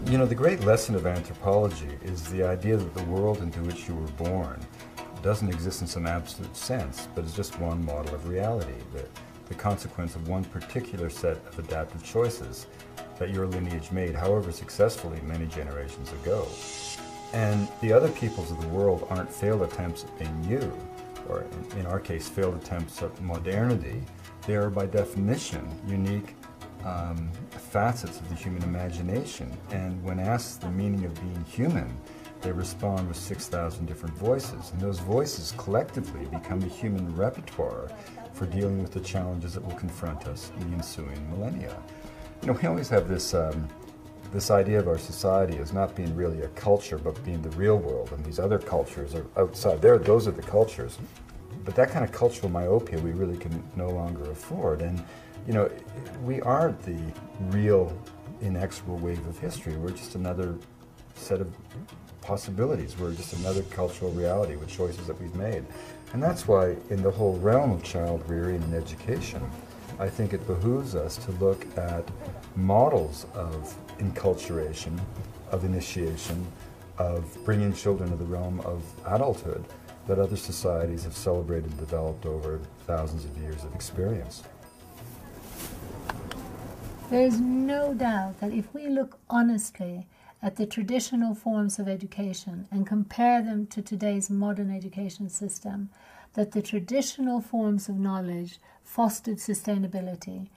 You know, the great lesson of anthropology is the idea that the world into which you were born doesn't exist in some absolute sense, but is just one model of reality, the consequence of one particular set of adaptive choices that your lineage made, however successfully, many generations ago. And the other peoples of the world aren't failed attempts at being you, or in our case, failed attempts at modernity. They are by definition unique facets of the human imagination. And when asked the meaning of being human, they respond with 6,000 different voices. And those voices collectively become the human repertoire for dealing with the challenges that will confront us in the ensuing millennia. You know, we always have this this idea of our society as not being really a culture, but being the real world, and these other cultures are outside. Those are the cultures. But that kind of cultural myopia we really can no longer afford. And, you know, we aren't the real inexorable wave of history. We're just another set of possibilities. We're just another cultural reality with choices that we've made. And that's why in the whole realm of child rearing and education, I think it behooves us to look at models of enculturation, of initiation, of bringing children to the realm of adulthood that other societies have celebrated and developed over thousands of years of experience. There is no doubt that if we look honestly at the traditional forms of education and compare them to today's modern education system, that the traditional forms of knowledge fostered sustainability.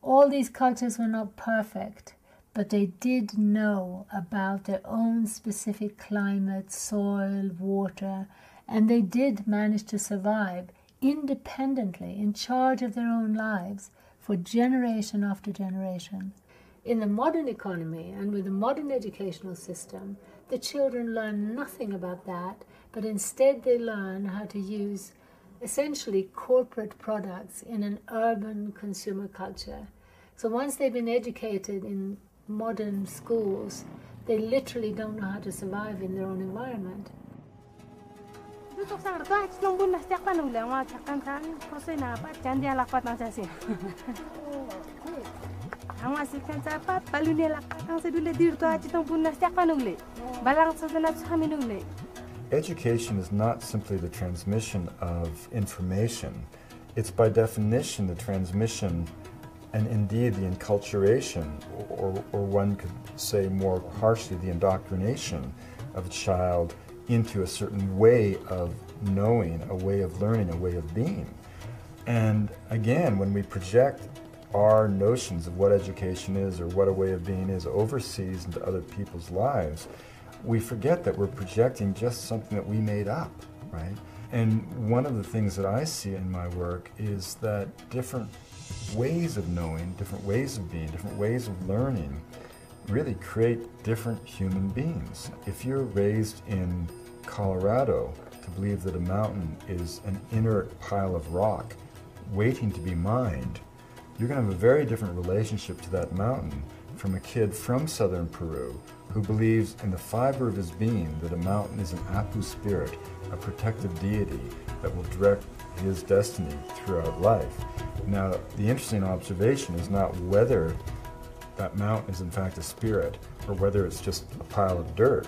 All these cultures were not perfect, but they did know about their own specific climate, soil, water, and they did manage to survive independently, in charge of their own lives, for generation after generation. In the modern economy and with the modern educational system, the children learn nothing about that, but instead they learn how to use essentially corporate products in an urban consumer culture. So once they've been educated in modern schools, they literally don't know how to survive in their own environment. Education is not simply the transmission of information. It's by definition the transmission and indeed the enculturation, or one could say more harshly, the indoctrination of a child into a certain way of knowing, a way of learning, a way of being. And again, when we project our notions of what education is or what a way of being is overseas into other people's lives, we forget that we're projecting just something that we made up, right? And one of the things that I see in my work is that different ways of knowing, different ways of being, different ways of learning really create different human beings. If you're raised in Colorado to believe that a mountain is an inert pile of rock waiting to be mined, you're going to have a very different relationship to that mountain from a kid from southern Peru who believes in the fiber of his being that a mountain is an Apu spirit, a protective deity that will direct his destiny throughout life. Now, the interesting observation is not whether that mountain is in fact a spirit or whether it's just a pile of dirt.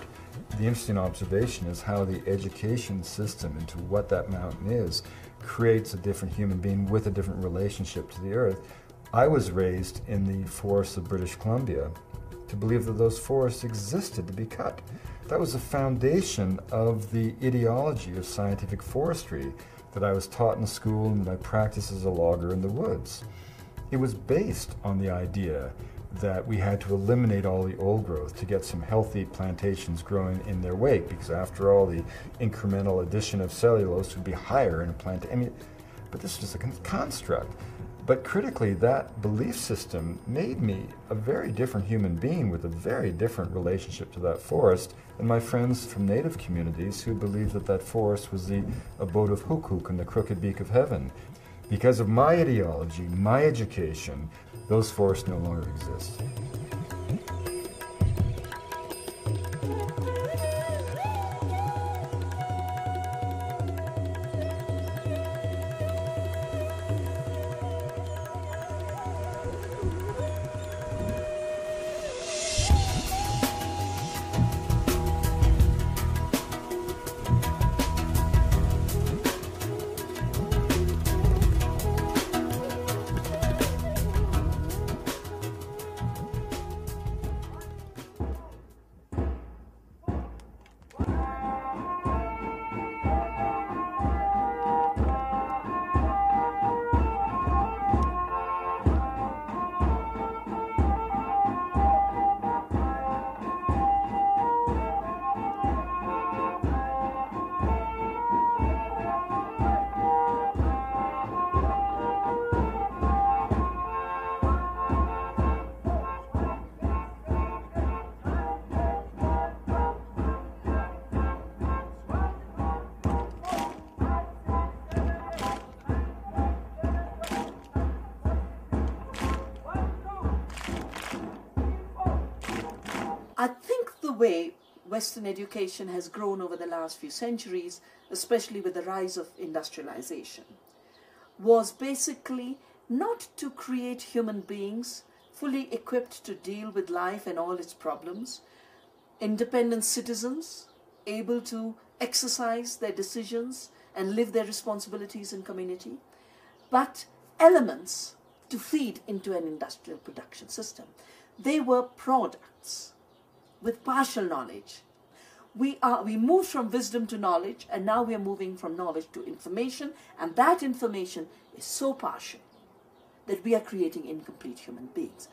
The interesting observation is how the education system into what that mountain is creates a different human being with a different relationship to the earth. I was raised in the forests of British Columbia to believe that those forests existed to be cut. That was the foundation of the ideology of scientific forestry that I was taught in school and that I practiced as a logger in the woods. It was based on the idea that we had to eliminate all the old growth to get some healthy plantations growing in their wake, because after all, the incremental addition of cellulose would be higher in a plant. I mean, but this was a construct. But critically, that belief system made me a very different human being with a very different relationship to that forest than my friends from native communities who believed that that forest was the abode of Hukuk and the crooked beak of heaven. Because of my ideology, my education, those forests no longer exist. I think the way Western education has grown over the last few centuries, especially with the rise of industrialization, was basically not to create human beings fully equipped to deal with life and all its problems, independent citizens, able to exercise their decisions and live their responsibilities in community, but elements to feed into an industrial production system. They were products with partial knowledge. We moved from wisdom to knowledge, and now we are moving from knowledge to information, and that information is so partial that we are creating incomplete human beings.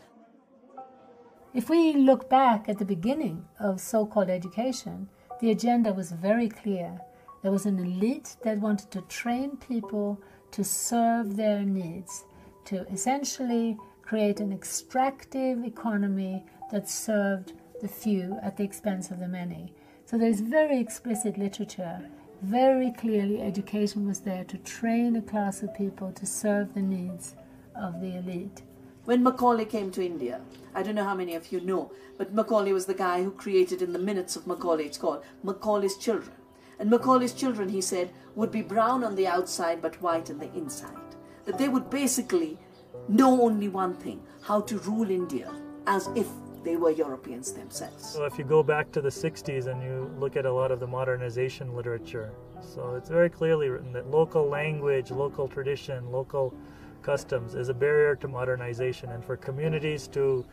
If we look back at the beginning of so-called education, the agenda was very clear. There was an elite that wanted to train people to serve their needs, to essentially create an extractive economy that served the few at the expense of the many. So there's very explicit literature. Very clearly education was there to train a class of people to serve the needs of the elite. When Macaulay came to India, I don't know how many of you know, but Macaulay was the guy who created, in the minutes of Macaulay, it's called Macaulay's Children. And Macaulay's children, he said, would be brown on the outside but white on the inside. That they would basically know only one thing, how to rule India as if they were Europeans themselves. So if you go back to the 60s and you look at a lot of the modernization literature, so it's very clearly written that local language, local tradition, local customs is a barrier to modernization, and for communities to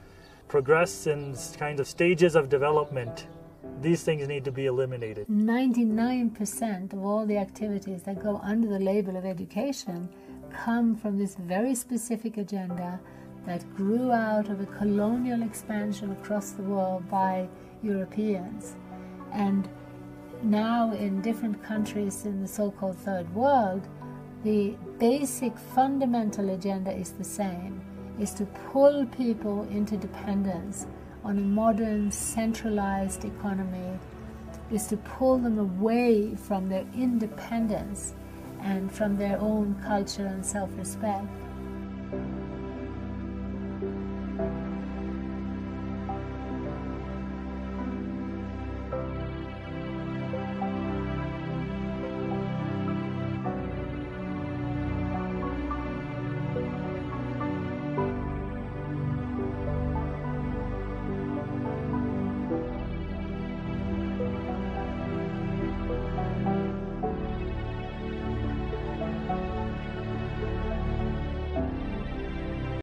progress in kind of stages of development, these things need to be eliminated. 99% of all the activities that go under the label of education come from this very specific agenda that grew out of a colonial expansion across the world by Europeans. And now in different countries in the so-called third world, the basic fundamental agenda is the same, is to pull people into dependence on a modern centralized economy, is to pull them away from their independence and from their own culture and self-respect,